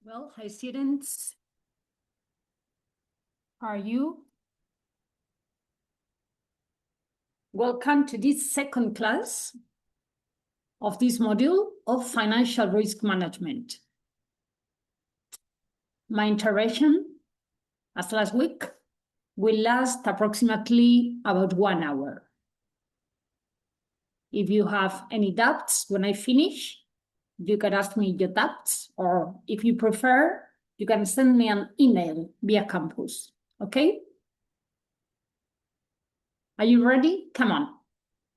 Well, hi students. How are you? Welcome to this second class of this module of financial risk management. My interaction, as last week, will last approximately about 1 hour. If you have any doubts when I finish, you can ask me your doubts, or if you prefer, you can send me an email via campus, okay? Are you ready? Come on,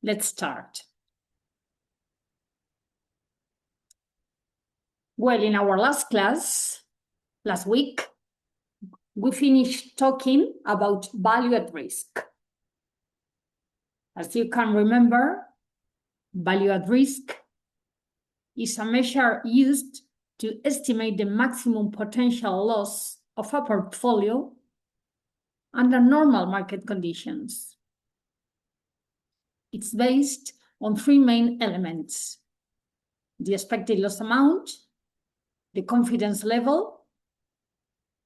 let's start. Well, in our last class, last week, we finished talking about value at risk. As you can remember, value at risk is a measure used to estimate the maximum potential loss of a portfolio under normal market conditions. It's based on three main elements: the expected loss amount, the confidence level,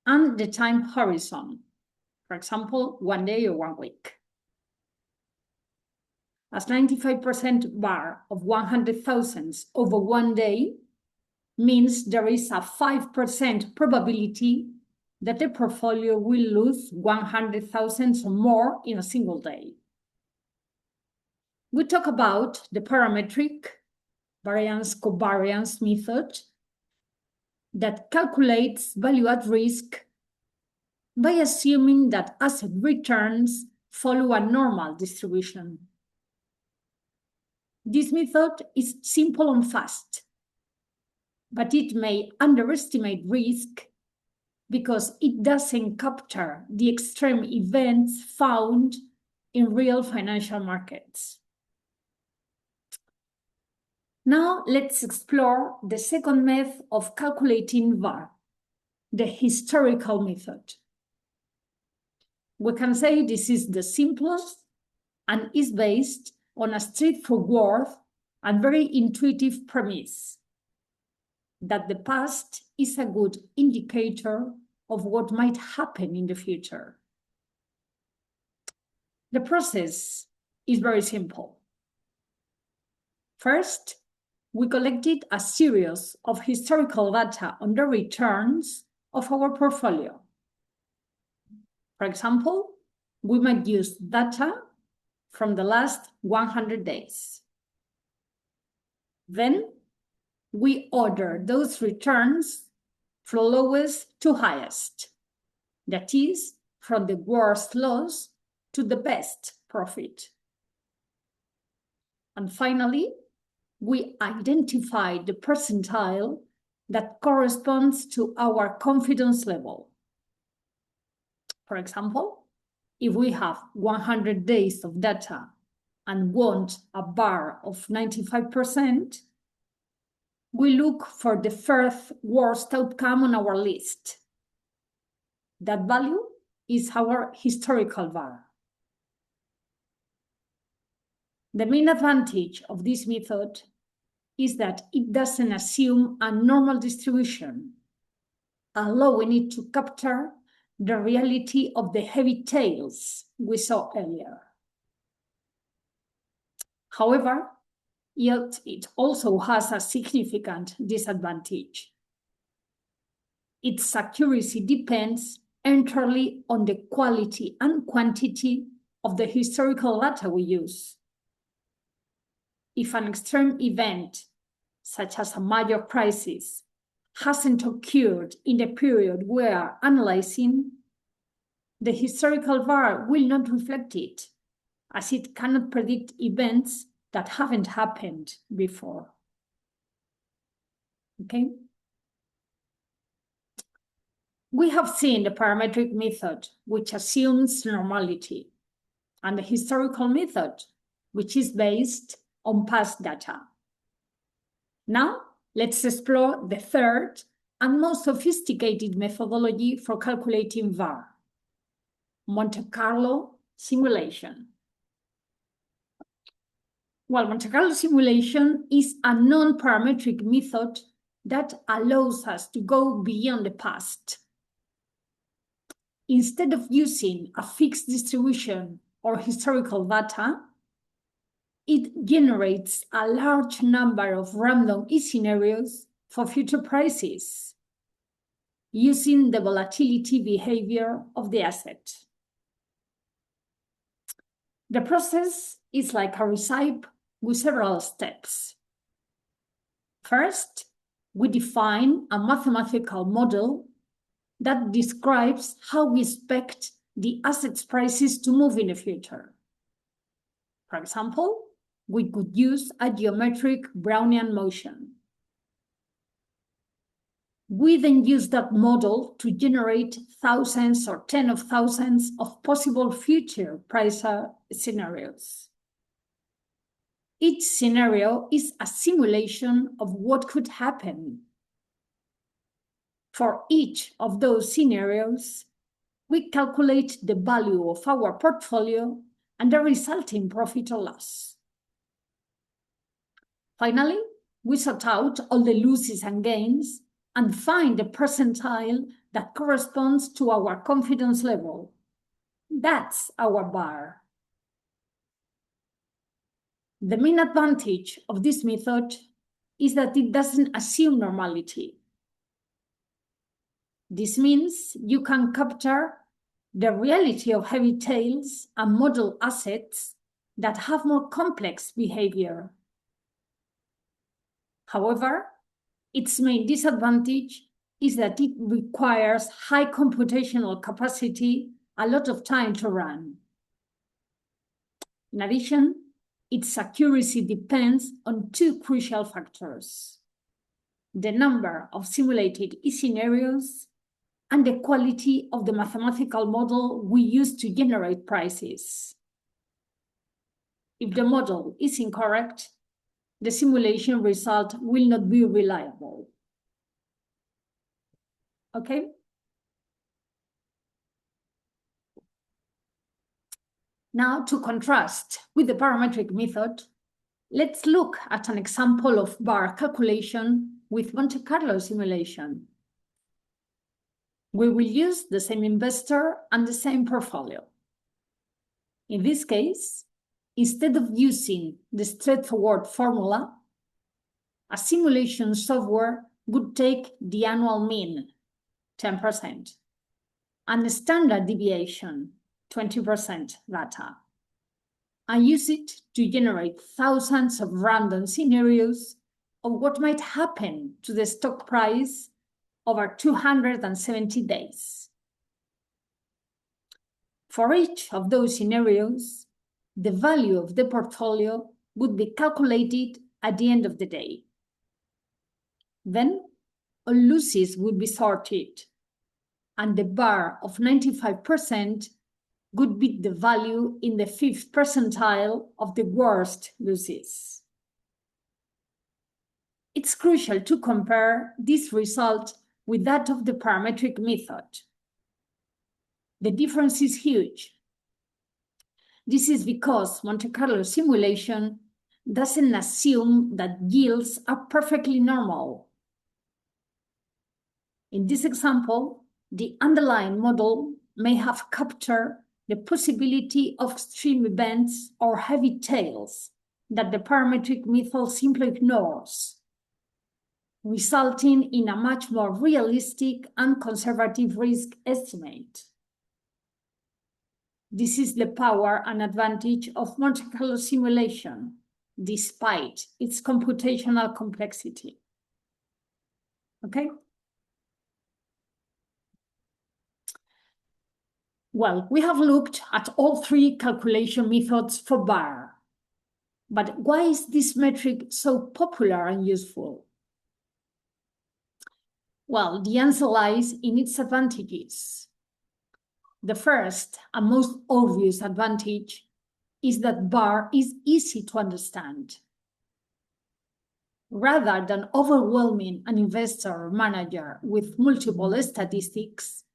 and the time horizon, for example, 1 day or 1 week. As 95% bar of 100,000 over 1 day means there is a 5% probability that the portfolio will lose 100,000 or more in a single day. We talk about the parametric variance-covariance method that calculates value at risk by assuming that asset returns follow a normal distribution. This method is simple and fast, but it may underestimate risk because it doesn't capture the extreme events found in real financial markets. Now let's explore the second method of calculating VaR, the historical method. We can say this is the simplest and is based on a straightforward and very intuitive premise that the past is a good indicator of what might happen in the future. The process is very simple. First, we collected a series of historical data on the returns of our portfolio. For example, we might use data from the last 100 days. Then we order those returns from lowest to highest, that is, from the worst loss to the best profit. And finally, we identify the percentile that corresponds to our confidence level. For example, if we have 100 days of data and want a VaR of 95%, we look for the first worst outcome on our list. That value is our historical VaR. The main advantage of this method is that it doesn't assume a normal distribution, allowing it to capture the reality of the heavy tails we saw earlier. However, yet it also has a significant disadvantage. Its accuracy depends entirely on the quality and quantity of the historical data we use. If an extreme event, such as a major crisis, hasn't occurred in the period we are analyzing, the historical VaR will not reflect it, as it cannot predict events that haven't happened before. Okay? We have seen the parametric method, which assumes normality, and the historical method, which is based on past data. Now, let's explore the third and most sophisticated methodology for calculating VaR, Monte Carlo simulation. Well, Monte Carlo simulation is a non-parametric method that allows us to go beyond the past. Instead of using a fixed distribution or historical data, it generates a large number of random scenarios for future prices, using the volatility behavior of the asset. The process is like a recipe with several steps. First, we define a mathematical model that describes how we expect the asset's prices to move in the future. For example, we could use a geometric Brownian motion. We then use that model to generate thousands or tens of thousands of possible future price scenarios. Each scenario is a simulation of what could happen. For each of those scenarios, we calculate the value of our portfolio and the resulting profit or loss. Finally, we sort out all the losses and gains and find the percentile that corresponds to our confidence level. That's our bar. The main advantage of this method is that it doesn't assume normality. This means you can capture the reality of heavy tails and model assets that have more complex behavior. However, its main disadvantage is that it requires high computational capacity, a lot of time to run. In addition, its accuracy depends on two crucial factors: the number of simulated scenarios and the quality of the mathematical model we use to generate prices. If the model is incorrect, the simulation result will not be reliable. Okay? Now, to contrast with the parametric method, let's look at an example of bar calculation with Monte Carlo simulation. We will use the same investor and the same portfolio. In this case, instead of using the straightforward formula, a simulation software would take the annual mean, 10%, and the standard deviation, 20% data, and use it to generate thousands of random scenarios of what might happen to the stock price over 270 days. For each of those scenarios, the value of the portfolio would be calculated at the end of the day. Then, all losses would be sorted, and the bar of 95% would be the value in the 5th percentile of the worst losses. It's crucial to compare this result with that of the parametric method. The difference is huge. This is because Monte Carlo simulation doesn't assume that yields are perfectly normal. In this example, the underlying model may have captured the possibility of extreme events or heavy tails that the parametric method simply ignores, resulting in a much more realistic and conservative risk estimate. This is the power and advantage of Monte Carlo simulation, despite its computational complexity. Okay? Well, we have looked at all three calculation methods for bar. But why is this metric so popular and useful? Well, the answer lies in its advantages. The first and most obvious advantage is that bar is easy to understand. Rather than overwhelming an investor or manager with multiple statistics,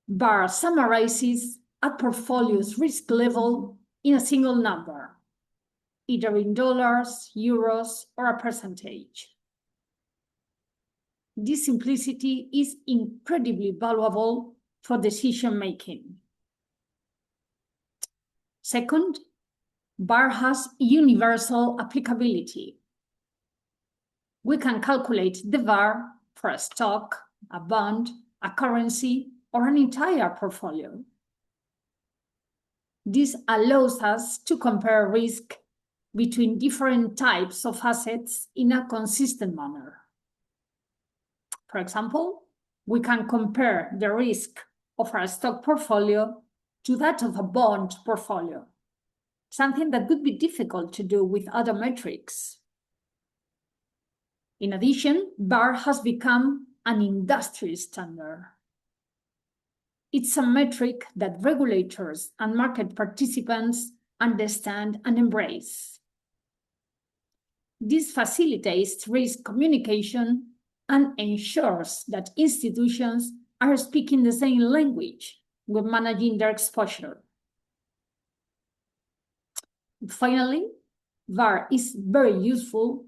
bar summarizes a portfolio's risk level in a single number, either in dollars, euros, or a percentage. This simplicity is incredibly valuable for decision making. Second, VaR has universal applicability. We can calculate the VaR for a stock, a bond, a currency, or an entire portfolio. This allows us to compare risk between different types of assets in a consistent manner. For example, we can compare the risk of our stock portfolio to that of a bond portfolio, something that would be difficult to do with other metrics. In addition, VaR has become an industry standard. It's a metric that regulators and market participants understand and embrace. This facilitates risk communication and ensures that institutions are speaking the same language when managing their exposure. Finally, VaR is very useful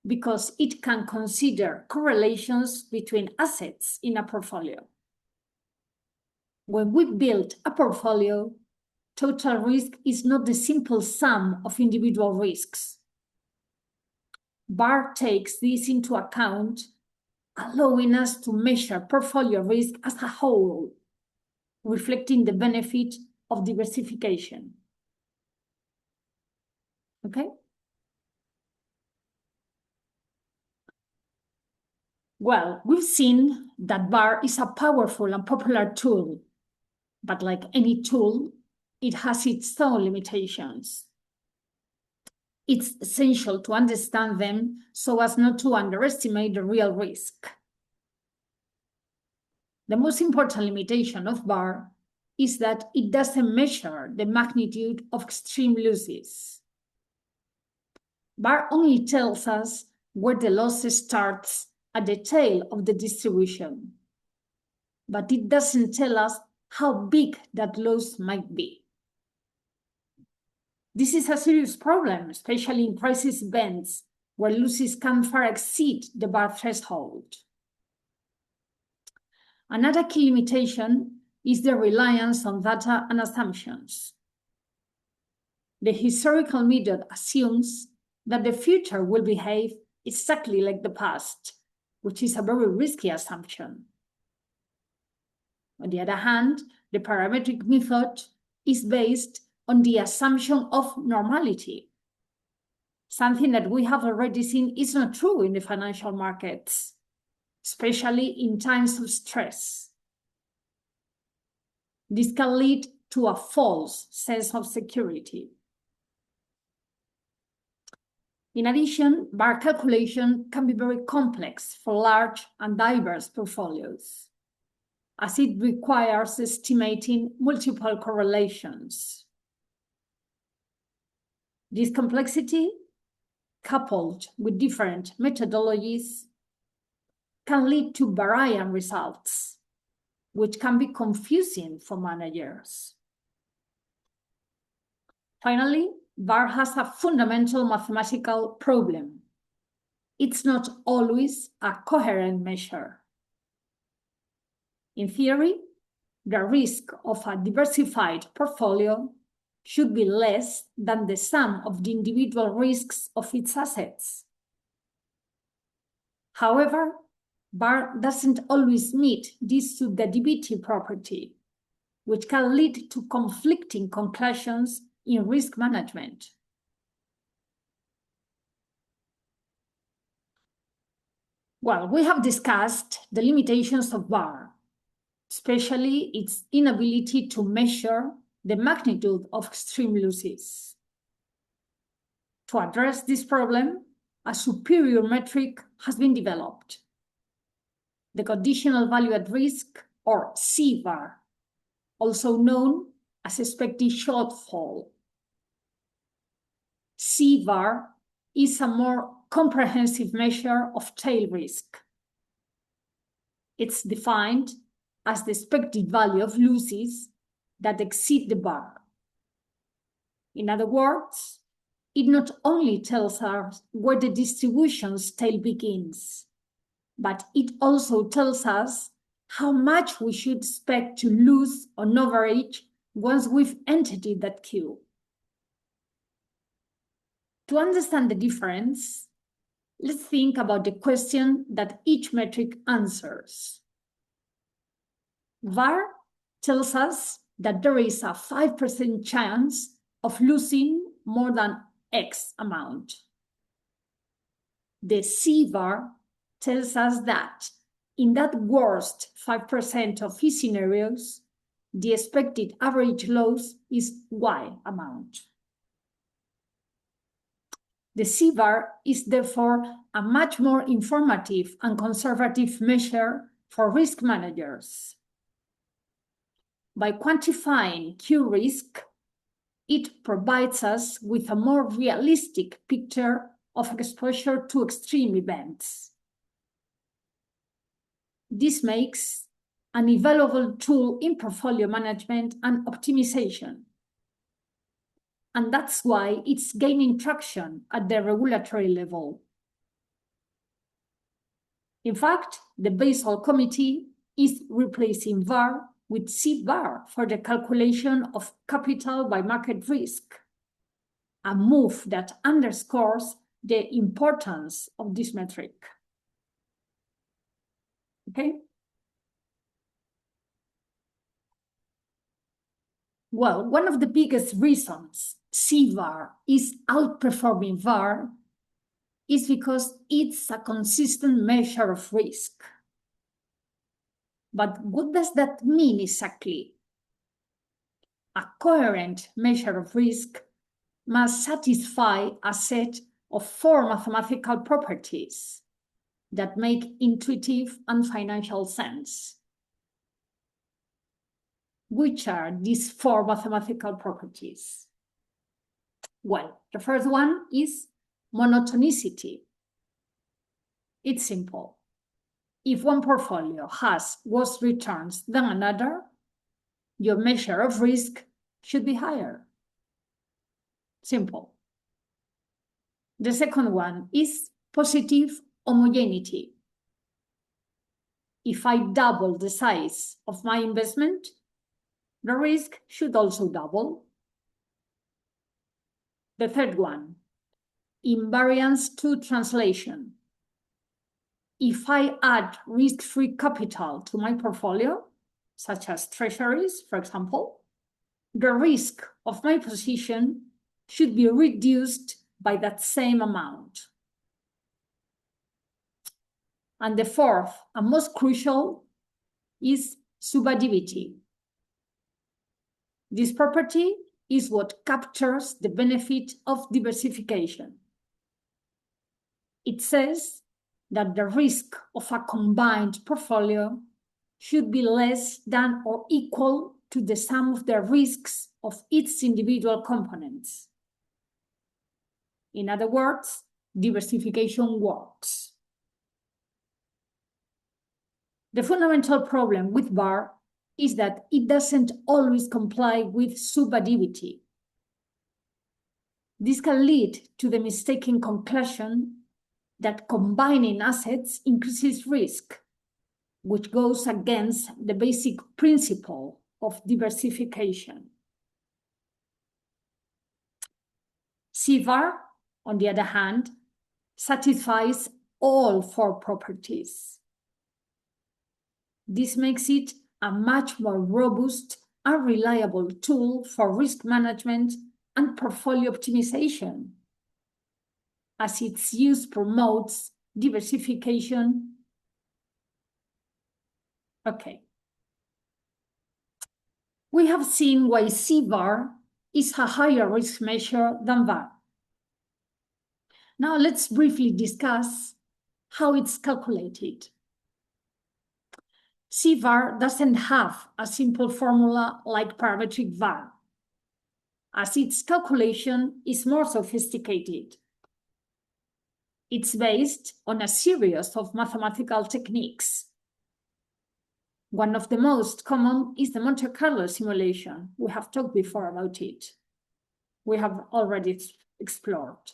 because it can consider correlations between assets in a portfolio. When we build a portfolio, total risk is not the simple sum of individual risks. VaR takes this into account, allowing us to measure portfolio risk as a whole, reflecting the benefit of diversification. Okay? Well, we've seen that VaR is a powerful and popular tool, but like any tool, it has its own limitations. It's essential to understand them so as not to underestimate the real risk. The most important limitation of VaR is that it doesn't measure the magnitude of extreme losses. VaR only tells us where the loss starts at the tail of the distribution, but it doesn't tell us how big that loss might be. This is a serious problem, especially in crisis events where losses can far exceed the VaR threshold. Another key limitation is the reliance on data and assumptions. The historical method assumes that the future will behave exactly like the past, which is a very risky assumption. On the other hand, the parametric method is based on the assumption of normality, something that we have already seen is not true in the financial markets, especially in times of stress. This can lead to a false sense of security. In addition, VaR calculation can be very complex for large and diverse portfolios, as it requires estimating multiple correlations. This complexity, coupled with different methodologies, can lead to varying results, which can be confusing for managers. Finally, VaR has a fundamental mathematical problem. It's not always a coherent measure. In theory, the risk of a diversified portfolio should be less than the sum of the individual risks of its assets. However, VaR doesn't always meet this subjectivity property, which can lead to conflicting conclusions in risk management. Well, we have discussed the limitations of VaR, especially its inability to measure the magnitude of extreme losses. To address this problem, a superior metric has been developed: the conditional value at risk, or CVaR, also known as expected shortfall. CVaR is a more comprehensive measure of tail risk. It's defined as the expected value of losses that exceed the VaR. In other words, it not only tells us where the distribution's tail begins, but it also tells us how much we should expect to lose on average once we've entered that queue. To understand the difference, let's think about the question that each metric answers. VAR tells us that there is a 5% chance of losing more than X amount. The C-VAR tells us that in that worst 5% of fee scenarios, the expected average loss is Y amount. The C-VAR is therefore a much more informative and conservative measure for risk managers. By quantifying Q risk, it provides us with a more realistic picture of exposure to extreme events. This makes an invaluable tool in portfolio management and optimization. And that's why it's gaining traction at the regulatory level. In fact, the Basel Committee is replacing VAR with C-VAR for the calculation of capital by market risk, a move that underscores the importance of this metric. Okay? Well, one of the biggest reasons C-VAR is outperforming VAR is because it's a consistent measure of risk. But what does that mean exactly? A coherent measure of risk must satisfy a set of 4 mathematical properties that make intuitive and financial sense. Which are these 4 mathematical properties? Well, the first one is monotonicity. It's simple. If one portfolio has worse returns than another, your measure of risk should be higher. Simple. The second one is positive homogeneity. If I double the size of my investment, the risk should also double. The third one, invariance to translation. If I add risk-free capital to my portfolio, such as treasuries, for example, the risk of my position should be reduced by that same amount. And the fourth and most crucial is subadivity. This property is what captures the benefit of diversification. It says that the risk of a combined portfolio should be less than or equal to the sum of the risks of its individual components. In other words, diversification works. The fundamental problem with VAR is that it doesn't always comply with subadivity. This can lead to the mistaken conclusion that combining assets increases risk, which goes against the basic principle of diversification. C-VAR, on the other hand, satisfies all 4 properties. This makes it a much more robust and reliable tool for risk management and portfolio optimization, as its use promotes diversification. Okay. We have seen why C-VAR is a higher risk measure than VAR. Now let's briefly discuss how it's calculated. C-VAR doesn't have a simple formula like parametric VAR, as its calculation is more sophisticated. It's based on a series of mathematical techniques. One of the most common is the Monte Carlo simulation. We have talked before about it. We have already explored.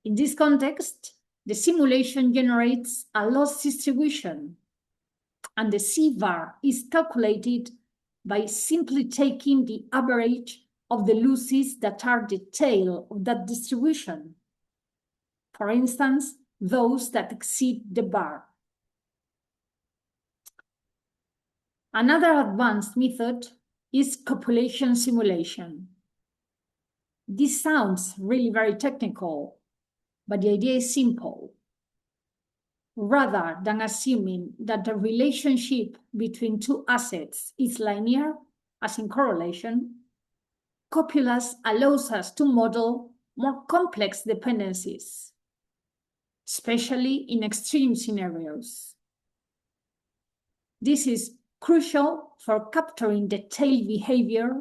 In this context, the simulation generates a loss distribution, and the C-bar is calculated by simply taking the average of the losses that are the tail of that distribution. For instance, those that exceed the bar. Another advanced method is population simulation. This sounds really very technical, but the idea is simple. Rather than assuming that the relationship between two assets is linear, as in correlation, copulus allows us to model more complex dependencies, especially in extreme scenarios. This is crucial for capturing the tail behavior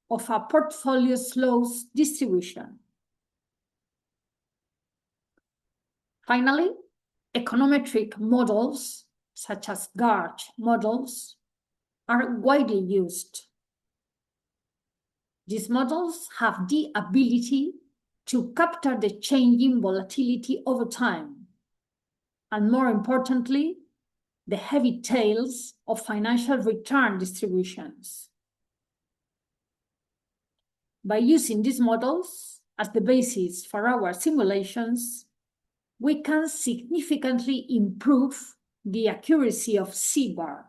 of a portfolio's loss distribution. Finally, econometric models, such as gauge models, are widely used. These models have the ability to capture the changing volatility over time, and more importantly, the heavy tails of financial return distributions. By using these models as the basis for our simulations, we can significantly improve the accuracy of C-bar.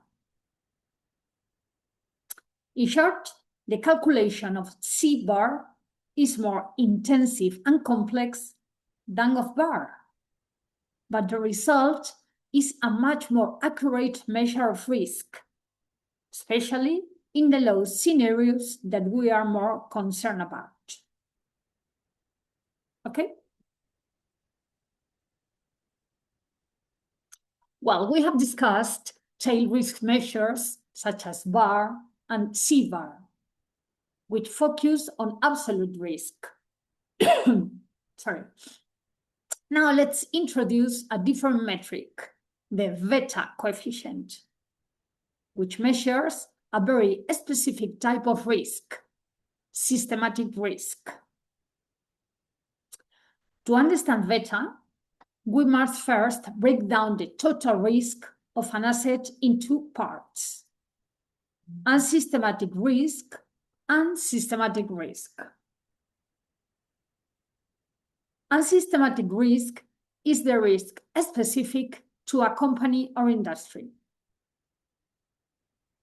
In short, the calculation of C-bar is more intensive and complex than of bar, but the result is a much more accurate measure of risk, especially in the loss scenarios that we are more concerned about. Okay? Well, we have discussed tail risk measures such as bar and C-bar, which focus on absolute risk. Sorry. Now let's introduce a different metric, the beta coefficient, which measures a very specific type of risk, systematic risk. To understand beta, we must first break down the total risk of an asset in two parts: unsystematic risk and systematic risk. Unsystematic risk is the risk specific to a company or industry.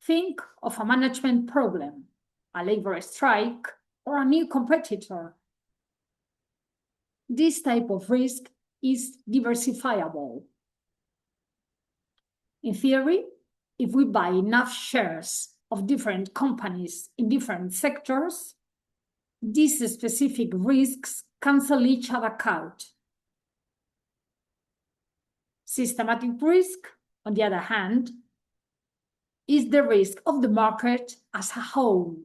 Think of a management problem, a labor strike, or a new competitor. This type of risk is diversifiable. In theory, if we buy enough shares of different companies in different sectors, these specific risks cancel each other out. Systematic risk, on the other hand, is the risk of the market as a whole.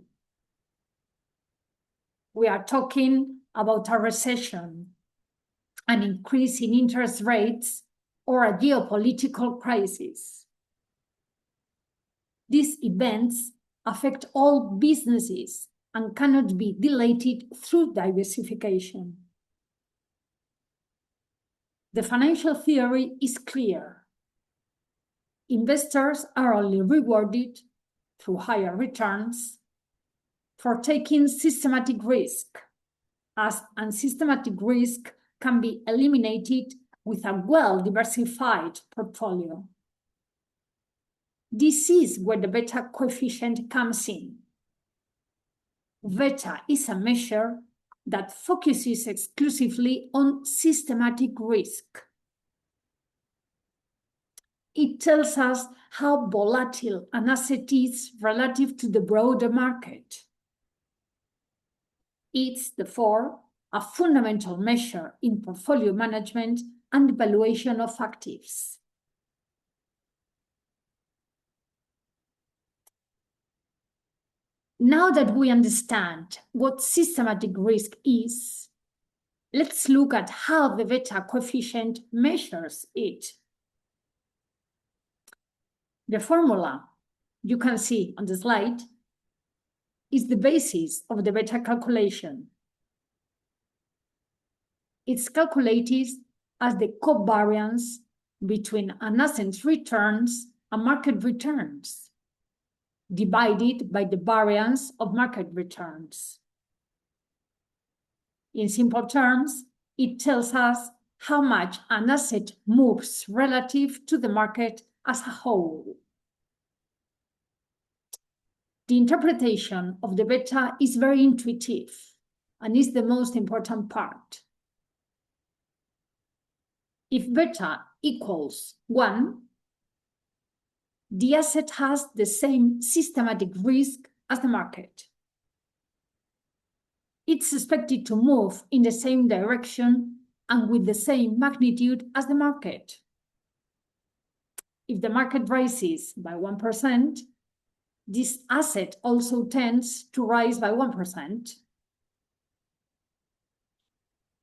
We are talking about a recession, an increase in interest rates, or a geopolitical crisis. These events affect all businesses and cannot be dilated through diversification. The financial theory is clear. Investors are only rewarded through higher returns for taking systematic risk, as unsystematic risk can be eliminated with a well-diversified portfolio. This is where the beta coefficient comes in. Beta is a measure that focuses exclusively on systematic risk. It tells us how volatile an asset is relative to the broader market. It's, therefore, a fundamental measure in portfolio management and valuation of actives. Now that we understand what systematic risk is, let's look at how the beta coefficient measures it. The formula you can see on the slide is the basis of the beta calculation. It's calculated as the covariance between an asset's returns and market returns, divided by the variance of market returns. In simple terms, it tells us how much an asset moves relative to the market as a whole. The interpretation of the beta is very intuitive and is the most important part. If beta equals 1, the asset has the same systematic risk as the market. It's expected to move in the same direction and with the same magnitude as the market. If the market rises by 1%, this asset also tends to rise by 1%.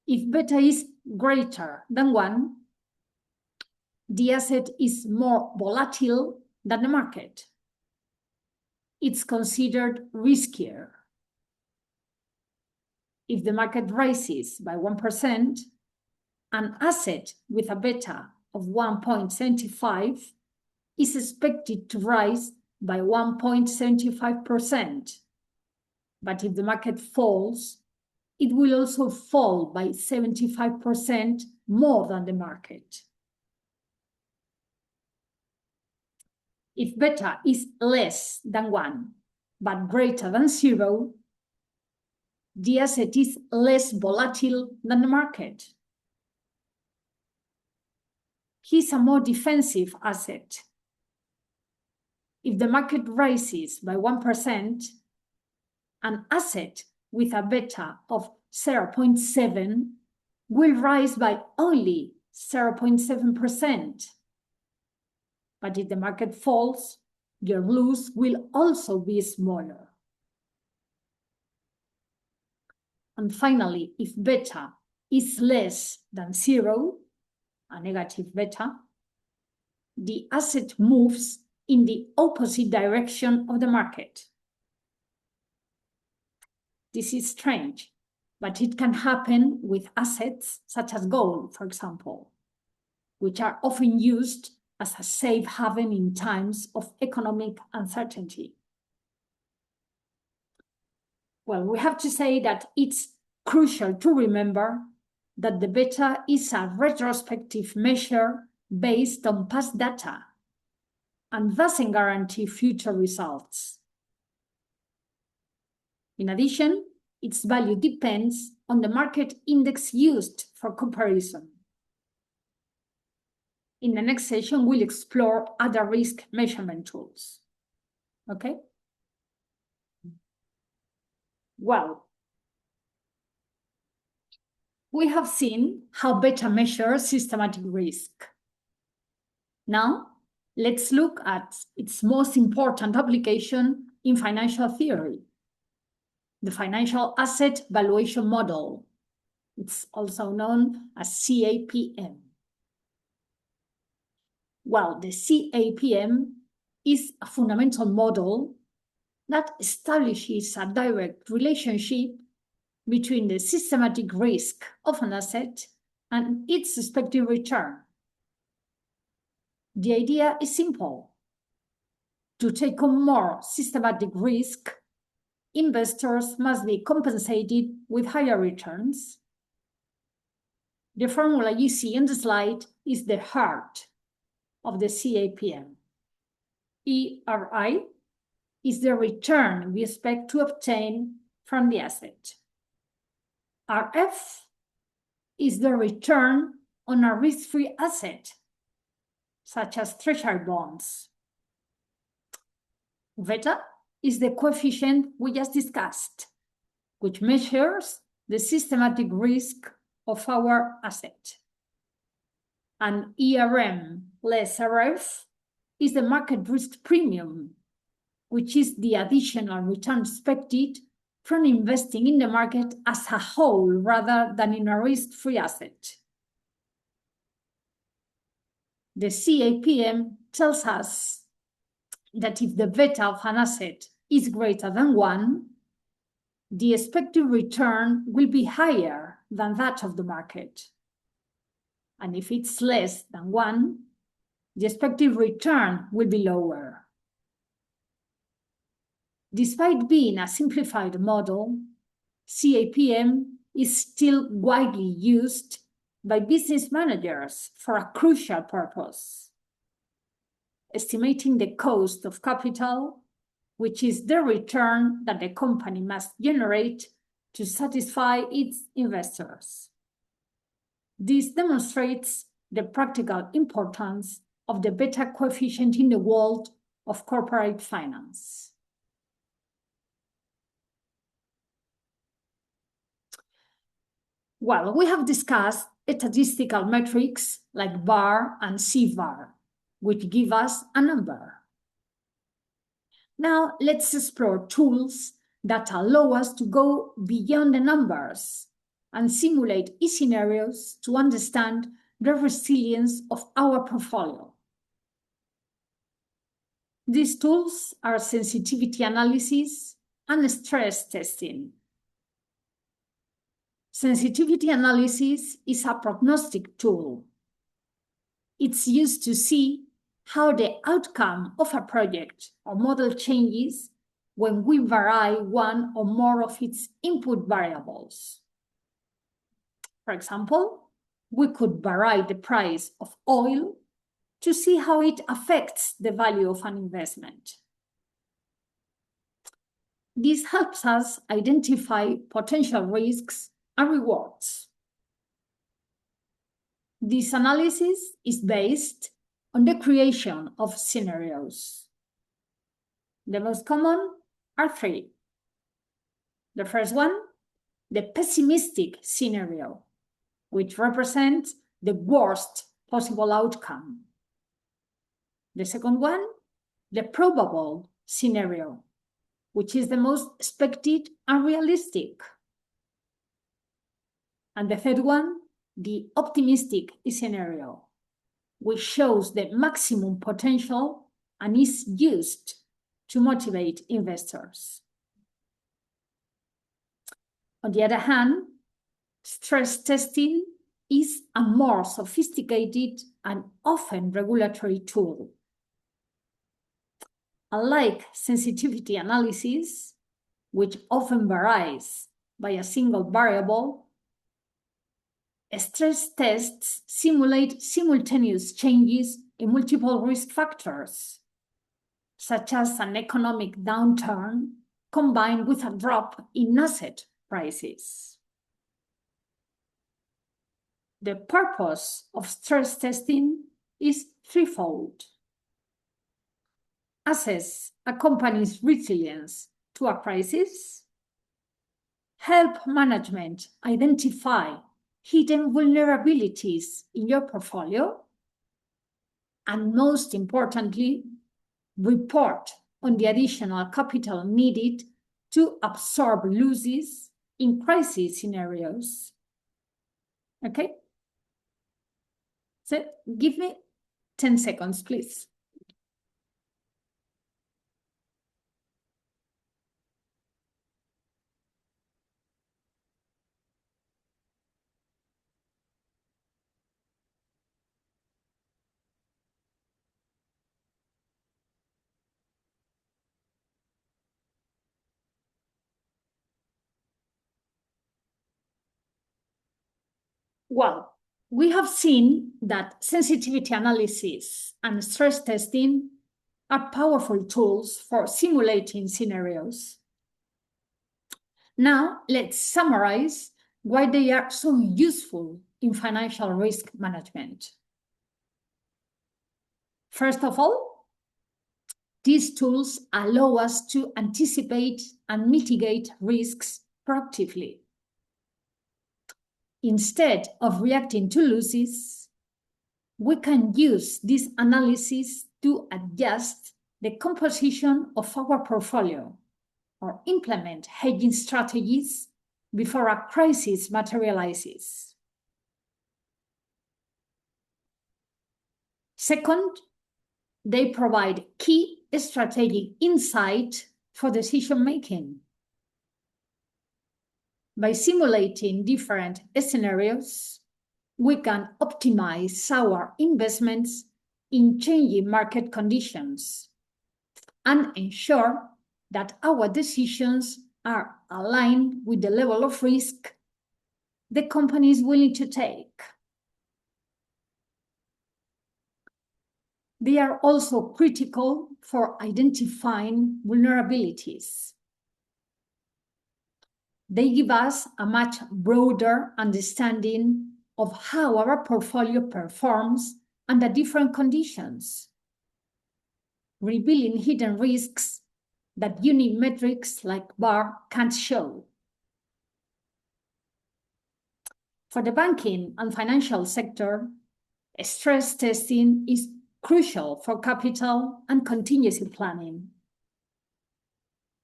If beta is greater than 1, the asset is more volatile than the market. It's considered riskier. If the market rises by 1%, an asset with a beta of 1.75 is expected to rise by 1.75%. But if the market falls, it will also fall by 75% more than the market. If beta is less than 1, but greater than 0, the asset is less volatile than the market. He's a more defensive asset. If the market rises by 1%, an asset with a beta of 0.7 will rise by only 0.7%. But if the market falls, your loss will also be smaller. And finally, if beta is less than 0, a negative beta, the asset moves in the opposite direction of the market. This is strange, but it can happen with assets such as gold, for example, which are often used as a safe haven in times of economic uncertainty. Well, we have to say that it's crucial to remember that the beta is a retrospective measure based on past data and doesn't guarantee future results. In addition, its value depends on the market index used for comparison. In the next session, we'll explore other risk measurement tools. Okay? Well, we have seen how beta measures systematic risk. Now, let's look at its most important application in financial theory, the financial asset valuation model. It's also known as CAPM. Well, the CAPM is a fundamental model that establishes a direct relationship between the systematic risk of an asset and its expected return. The idea is simple. To take on more systematic risk, investors must be compensated with higher returns. The formula you see on the slide is the heart of the CAPM. ERI is the return we expect to obtain from the asset. RF is the return on a risk-free asset, such as treasury bonds. Beta is the coefficient we just discussed, which measures the systematic risk of our asset. And ERM less RF is the market risk premium, which is the additional return expected from investing in the market as a whole rather than in a risk-free asset. The CAPM tells us that if the beta of an asset is greater than 1, the expected return will be higher than that of the market. And if it's less than 1, the expected return will be lower. Despite being a simplified model, CAPM is still widely used by business managers for a crucial purpose: estimating the cost of capital, which is the return that the company must generate to satisfy its investors. This demonstrates the practical importance of the beta coefficient in the world of corporate finance. Well, we have discussed statistical metrics like VAR and CVAR, which give us a number. Now, let's explore tools that allow us to go beyond the numbers and simulate scenarios to understand the resilience of our portfolio. These tools are sensitivity analysis and stress testing. Sensitivity analysis is a prognostic tool. It's used to see how the outcome of a project or model changes when we vary one or more of its input variables. For example, we could vary the price of oil to see how it affects the value of an investment. This helps us identify potential risks and rewards. This analysis is based on the creation of scenarios. The most common are 3. The first one, the pessimistic scenario, which represents the worst possible outcome. The second one, the probable scenario, which is the most expected and realistic. And the third one, the optimistic scenario, which shows the maximum potential and is used to motivate investors. On the other hand, stress testing is a more sophisticated and often regulatory tool. Unlike sensitivity analysis, which often varies by a single variable, stress tests simulate simultaneous changes in multiple risk factors, such as an economic downturn combined with a drop in asset prices. The purpose of stress testing is threefold: assess a company's resilience to a crisis, help management identify hidden vulnerabilities in your portfolio, and most importantly, report on the additional capital needed to absorb losses in crisis scenarios. Okay? So give me 10 seconds, please. Well, we have seen that sensitivity analysis and stress testing are powerful tools for simulating scenarios. Now, let's summarize why they are so useful in financial risk management. First of all, these tools allow us to anticipate and mitigate risks proactively. Instead of reacting to losses, we can use this analysis to adjust the composition of our portfolio or implement hedging strategies before a crisis materializes. Second, they provide key strategic insight for decision-making. By simulating different scenarios, we can optimize our investments in changing market conditions and ensure that our decisions are aligned with the level of risk the company is willing to take. They are also critical for identifying vulnerabilities. They give us a much broader understanding of how our portfolio performs under different conditions, revealing hidden risks that unique metrics like VaR can't show. For the banking and financial sector, stress testing is crucial for capital and contingency planning.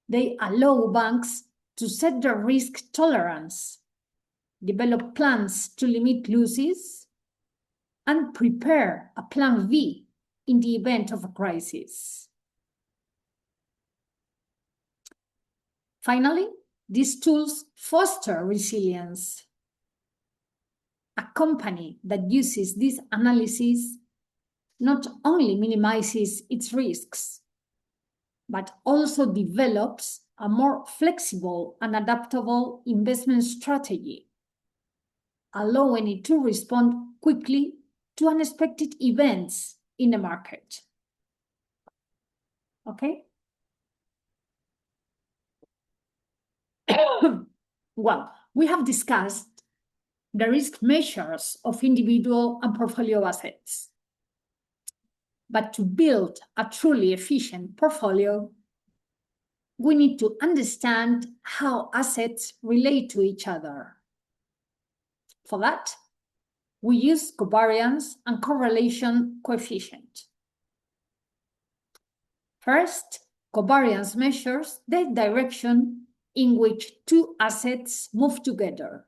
They allow banks to set their risk tolerance, develop plans to limit losses, and prepare a plan B in the event of a crisis. Finally, these tools foster resilience. A company that uses this analysis not only minimizes its risks, but also develops a more flexible and adaptable investment strategy, allowing it to respond quickly to unexpected events in the market. Okay? Well, we have discussed the risk measures of individual and portfolio assets. But to build a truly efficient portfolio, we need to understand how assets relate to each other. For that, we use covariance and correlation coefficient. First, covariance measures the direction in which two assets move together.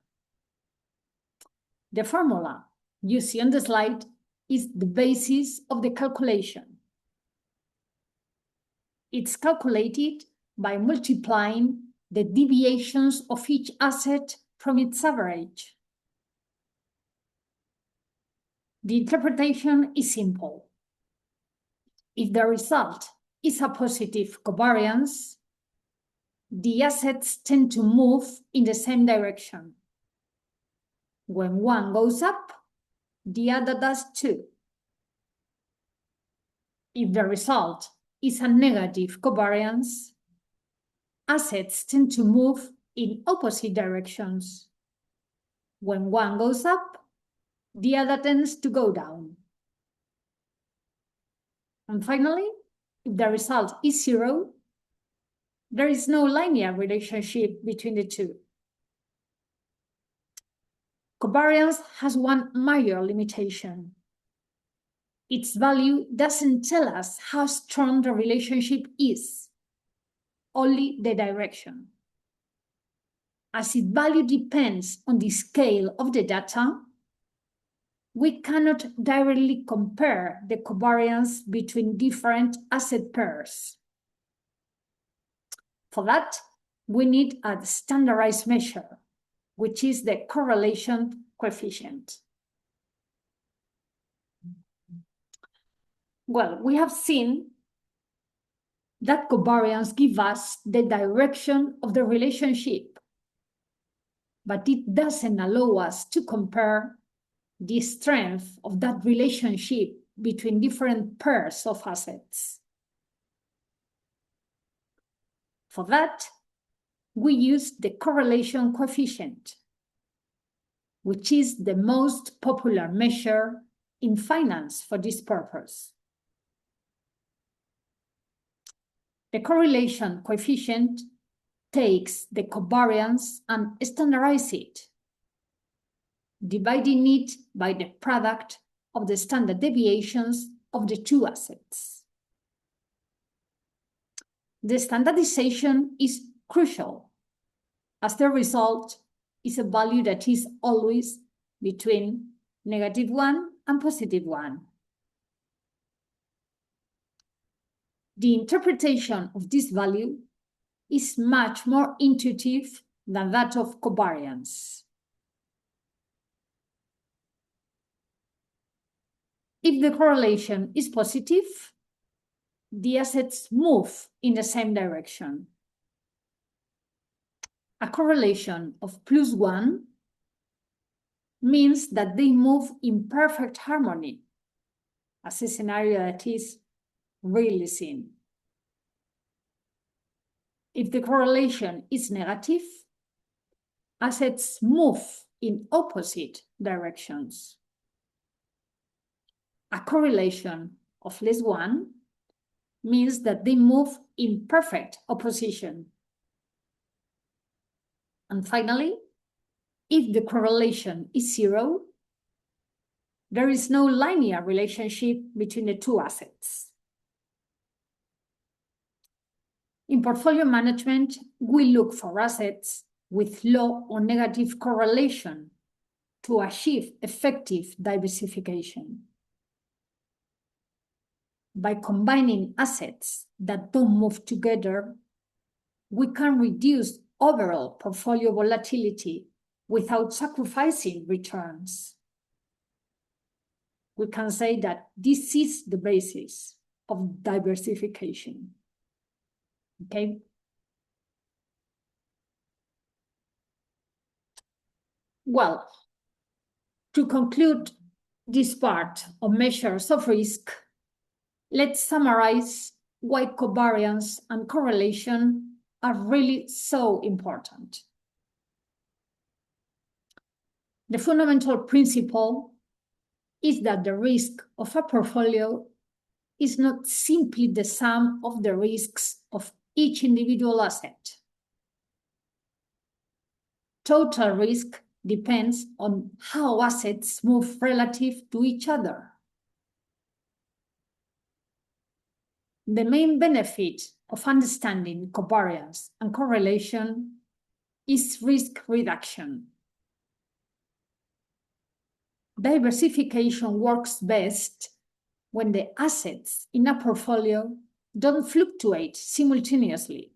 The formula you see on the slide is the basis of the calculation. It's calculated by multiplying the deviations of each asset from its average. The interpretation is simple. If the result is a positive covariance, the assets tend to move in the same direction. When one goes up, the other does too. If the result is a negative covariance, assets tend to move in opposite directions. When one goes up, the other tends to go down. And finally, if the result is zero, there is no linear relationship between the two. Covariance has one major limitation. Its value doesn't tell us how strong the relationship is, only the direction. As its value depends on the scale of the data, we cannot directly compare the covariance between different asset pairs. For that, we need a standardized measure, which is the correlation coefficient. Well, we have seen that covariance gives us the direction of the relationship, but it doesn't allow us to compare the strength of that relationship between different pairs of assets. For that, we use the correlation coefficient, which is the most popular measure in finance for this purpose. The correlation coefficient takes the covariance and standardizes it, dividing it by the product of the standard deviations of the two assets. The standardization is crucial, as the result is a value that is always between -1 and +1. The interpretation of this value is much more intuitive than that of covariance. If the correlation is positive, the assets move in the same direction. A correlation of +1 means that they move in perfect harmony, as a scenario that is rarely seen. If the correlation is negative, assets move in opposite directions. A correlation of >1 means that they move in perfect opposition. And finally, if the correlation is 0, there is no linear relationship between the two assets. In portfolio management, we look for assets with low or negative correlation to achieve effective diversification. By combining assets that don't move together, we can reduce overall portfolio volatility without sacrificing returns. We can say that this is the basis of diversification. Okay? Well, to conclude this part of measures of risk, let's summarize why covariance and correlation are really so important. The fundamental principle is that the risk of a portfolio is not simply the sum of the risks of each individual asset. Total risk depends on how assets move relative to each other. The main benefit of understanding covariance and correlation is risk reduction. Diversification works best when the assets in a portfolio don't fluctuate simultaneously.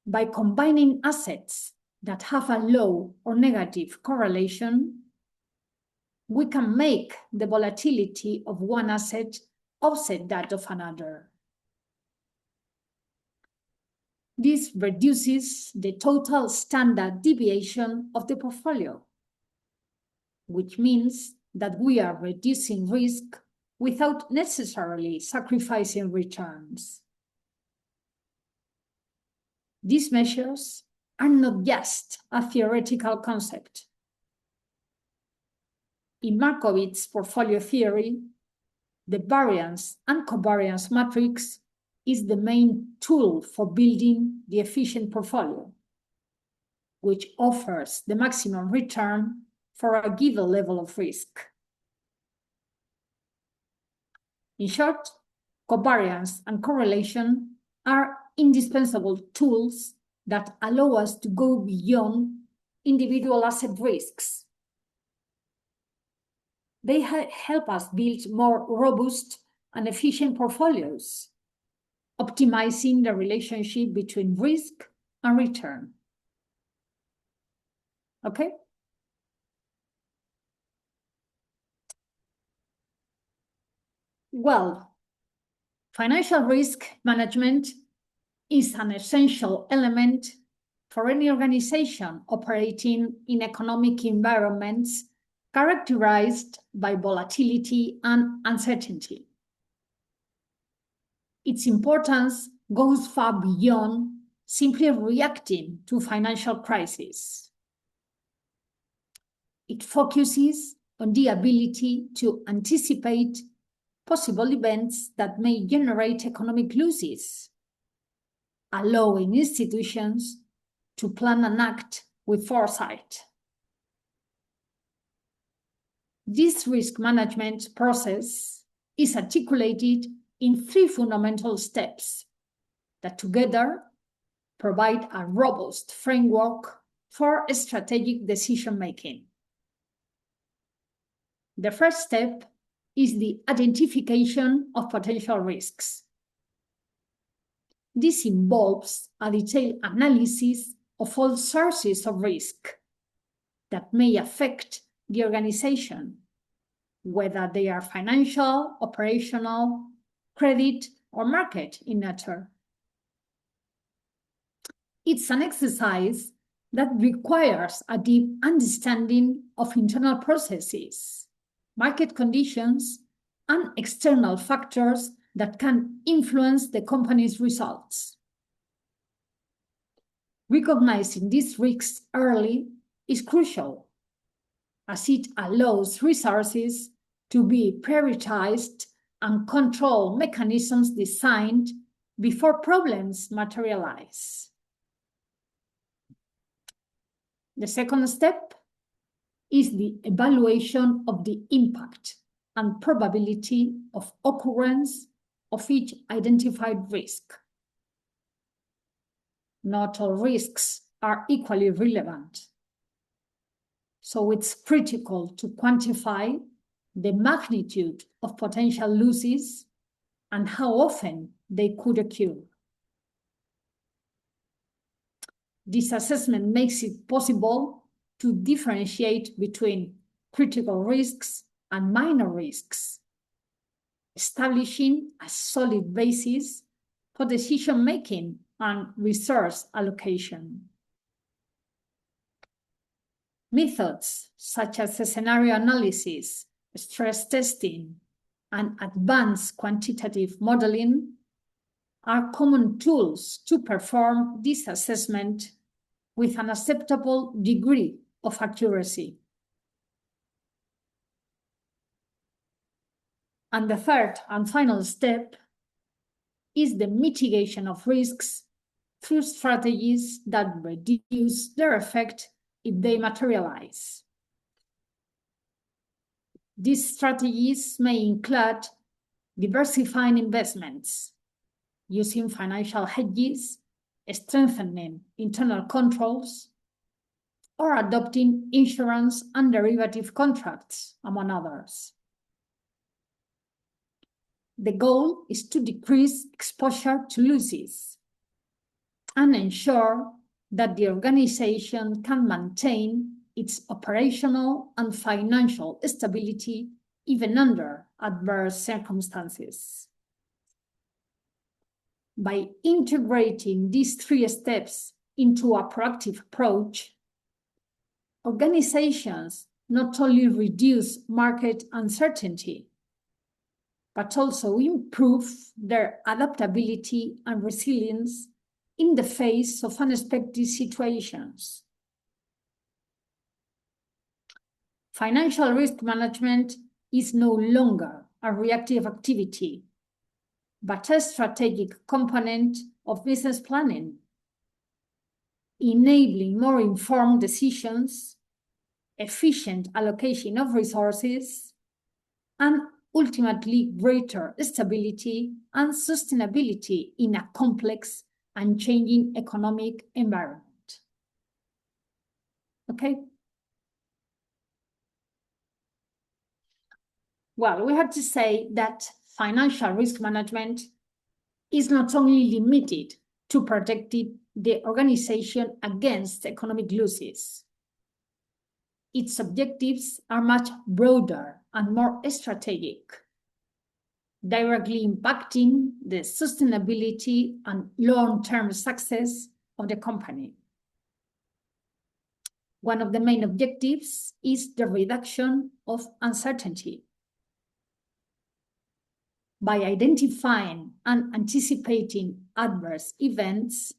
By combining assets that have a low or negative correlation, we can make the volatility of one asset offset that of another. This reduces the total standard deviation of the portfolio, which means that we are reducing risk without necessarily sacrificing returns. These measures are not just a theoretical concept. In Markowitz's portfolio theory, the variance and covariance matrix is the main tool for building the efficient portfolio, which offers the maximum return for a given level of risk. In short, covariance and correlation are indispensable tools that allow us to go beyond individual asset risks. They help us build more robust and efficient portfolios, optimizing the relationship between risk and return. Okay? Well, financial risk management is an essential element for any organization operating in economic environments characterized by volatility and uncertainty. Its importance goes far beyond simply reacting to financial crises. It focuses on the ability to anticipate possible events that may generate economic losses, allowing institutions to plan and act with foresight. This risk management process is articulated in 3 fundamental steps that together provide a robust framework for strategic decision-making. The first step is the identification of potential risks. This involves a detailed analysis of all sources of risk that may affect the organization whether they are financial, operational, credit, or market in nature. It's an exercise that requires a deep understanding of internal processes, market conditions, and external factors that can influence the company's results. Recognizing these risks early is crucial, as it allows resources to be prioritized and control mechanisms designed before problems materialize. The second step is the evaluation of the impact and probability of occurrence of each identified risk. Not all risks are equally relevant, so it's critical to quantify the magnitude of potential losses and how often they could occur. This assessment makes it possible to differentiate between critical risks and minor risks, establishing a solid basis for decision-making and resource allocation. Methods such as scenario analysis, stress testing, and advanced quantitative modeling are common tools to perform this assessment with an acceptable degree of accuracy. And the third and final step is the mitigation of risks through strategies that reduce their effect if they materialize. These strategies may include diversifying investments, using financial hedges, strengthening internal controls, or adopting insurance and derivative contracts, among others. The goal is to decrease exposure to losses and ensure that the organization can maintain its operational and financial stability even under adverse circumstances. By integrating these three steps into a proactive approach, organizations not only reduce market uncertainty, but also improve their adaptability and resilience in the face of unexpected situations. Financial risk management is no longer a reactive activity, but a strategic component of business planning, enabling more informed decisions, efficient allocation of resources, and ultimately greater stability and sustainability in a complex and changing economic environment. Okay? Well, we have to say that financial risk management is not only limited to protecting the organization against economic losses. Its objectives are much broader and more strategic, directly impacting the sustainability and long-term success of the company. One of the main objectives is the reduction of uncertainty. By identifying and anticipating adverse events,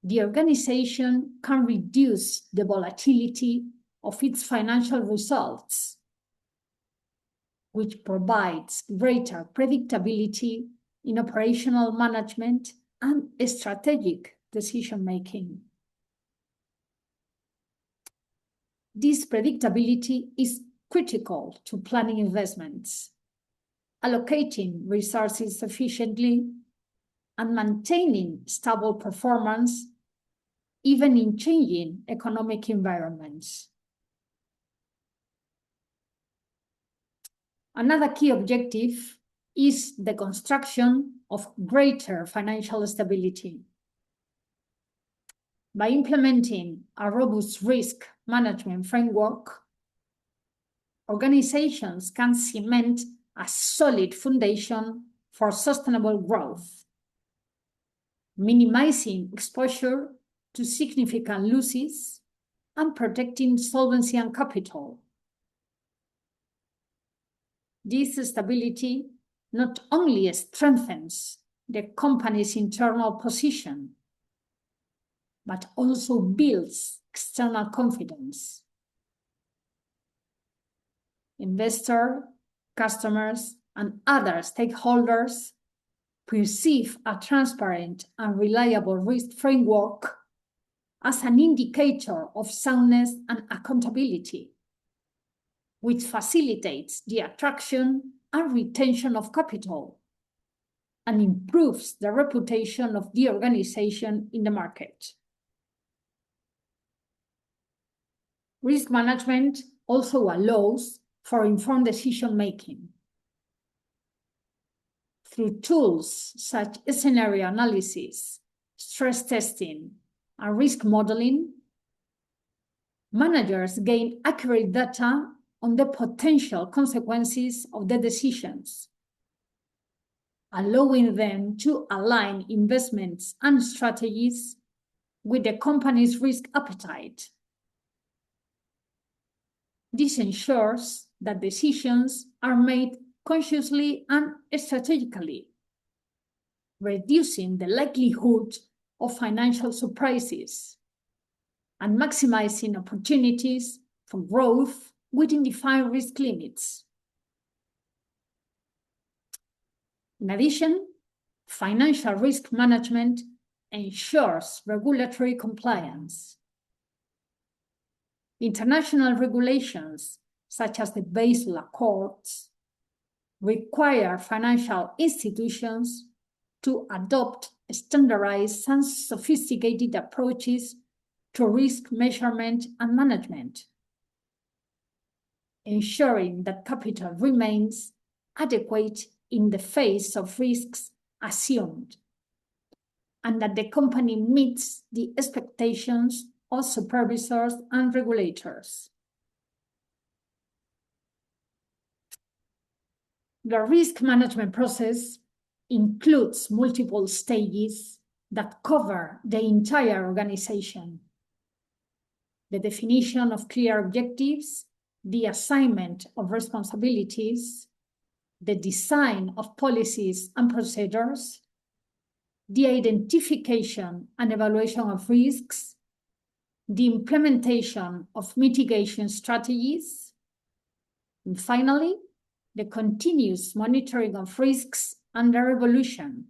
the organization can reduce the volatility of its financial results, which provides greater predictability in operational management and strategic decision-making. This predictability is critical to planning investments, allocating resources efficiently, and maintaining stable performance even in changing economic environments. Another key objective is the construction of greater financial stability. By implementing a robust risk management framework, organizations can cement a solid foundation for sustainable growth, minimizing exposure to significant losses and protecting solvency and capital. This stability not only strengthens the company's internal position, but also builds external confidence. Investors, customers, and other stakeholders perceive a transparent and reliable risk framework as an indicator of soundness and accountability, which facilitates the attraction and retention of capital and improves the reputation of the organization in the market. Risk management also allows for informed decision-making. Through tools such as scenario analysis, stress testing, and risk modeling, managers gain accurate data on the potential consequences of their decisions, allowing them to align investments and strategies with the company's risk appetite. This ensures that decisions are made consciously and strategically, reducing the likelihood of financial surprises and maximizing opportunities for growth within defined risk limits. In addition, financial risk management ensures regulatory compliance. International regulations, such as the Basel Accords, require financial institutions to adopt standardized and sophisticated approaches to risk measurement and management, ensuring that capital remains adequate in the face of risks assumed, and that the company meets the expectations of supervisors and regulators. The risk management process includes multiple stages that cover the entire organization. The definition of clear objectives, the assignment of responsibilities, the design of policies and procedures, the identification and evaluation of risks, the implementation of mitigation strategies, and finally, the continuous monitoring of risks and their evolution.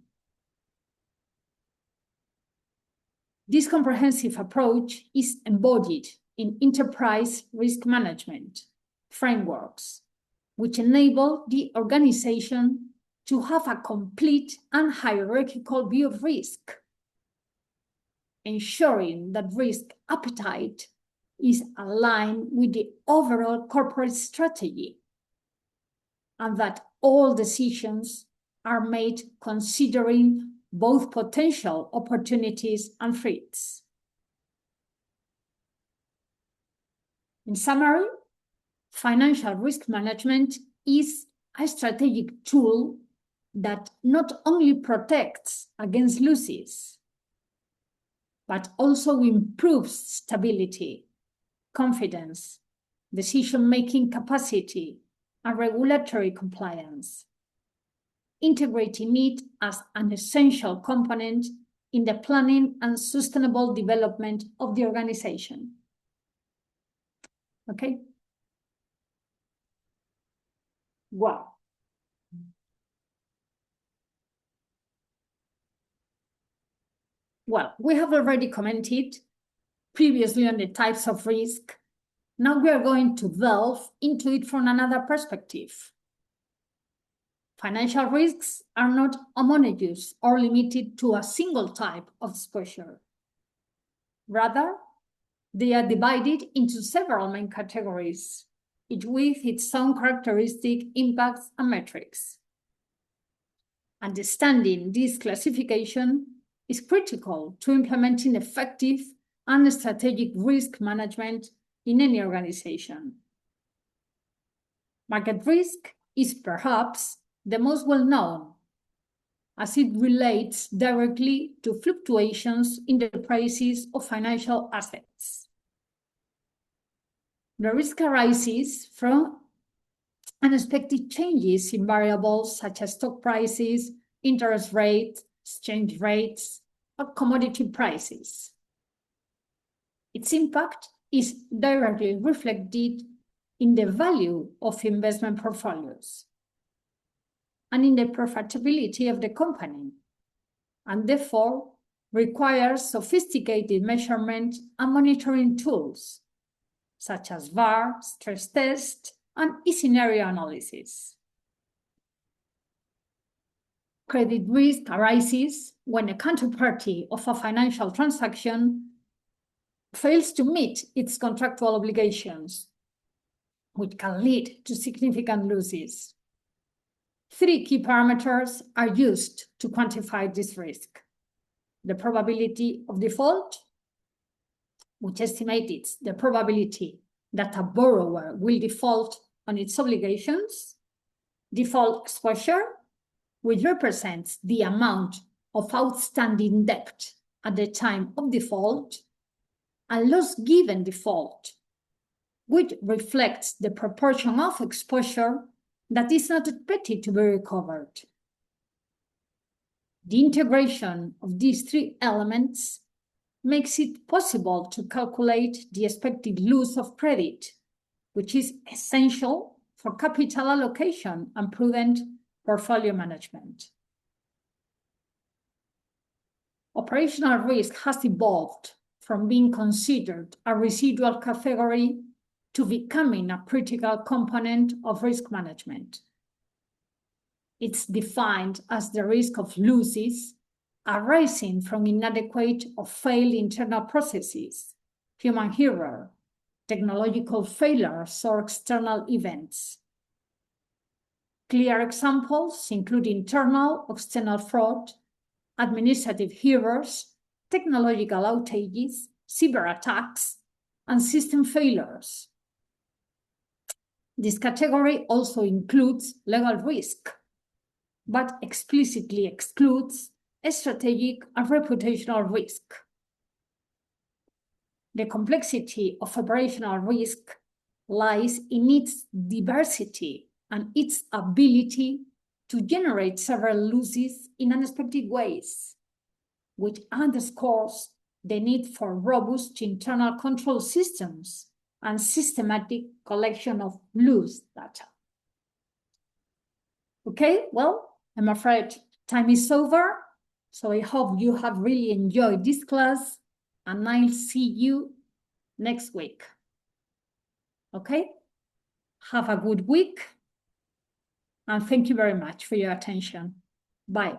This comprehensive approach is embodied in enterprise risk management frameworks, which enable the organization to have a complete and hierarchical view of risk, ensuring that risk appetite is aligned with the overall corporate strategy, and that all decisions are made considering both potential opportunities and threats. In summary, financial risk management is a strategic tool that not only protects against losses, but also improves stability, confidence, decision-making capacity, and regulatory compliance, integrating it as an essential component in the planning and sustainable development of the organization. Okay? Wow. Well, we have already commented previously on the types of risk. Now we are going to delve into it from another perspective. Financial risks are not homogeneous or limited to a single type of exposure. Rather, they are divided into several main categories, each with its own characteristic impacts and metrics. Understanding this classification is critical to implementing effective and strategic risk management in any organization. Market risk is perhaps the most well-known, as it relates directly to fluctuations in the prices of financial assets. The risk arises from unexpected changes in variables such as stock prices, interest rates, exchange rates, or commodity prices. Its impact is directly reflected in the value of investment portfolios and in the profitability of the company, and therefore requires sophisticated measurement and monitoring tools, such as VAR, stress test, and scenario analysis. Credit risk arises when a counterparty of a financial transaction fails to meet its contractual obligations, which can lead to significant losses. 3 key parameters are used to quantify this risk: the probability of default, which estimates the probability that a borrower will default on its obligations; default exposure, which represents the amount of outstanding debt at the time of default; and loss given default, which reflects the proportion of exposure that is not expected to be recovered. The integration of these 3 elements makes it possible to calculate the expected loss of credit, which is essential for capital allocation and prudent portfolio management. Operational risk has evolved from being considered a residual category to becoming a critical component of risk management. It's defined as the risk of losses arising from inadequate or failed internal processes, human error, technological failures, or external events. Clear examples include internal or external fraud, administrative errors, technological outages, cyber attacks, and system failures. This category also includes legal risk, but explicitly excludes strategic and reputational risk. The complexity of operational risk lies in its diversity and its ability to generate several losses in unexpected ways, which underscores the need for robust internal control systems and systematic collection of loose data. Okay, well, I'm afraid time is over. So I hope you have really enjoyed this class, and I'll see you next week. Okay? Have a good week, and thank you very much for your attention. Bye.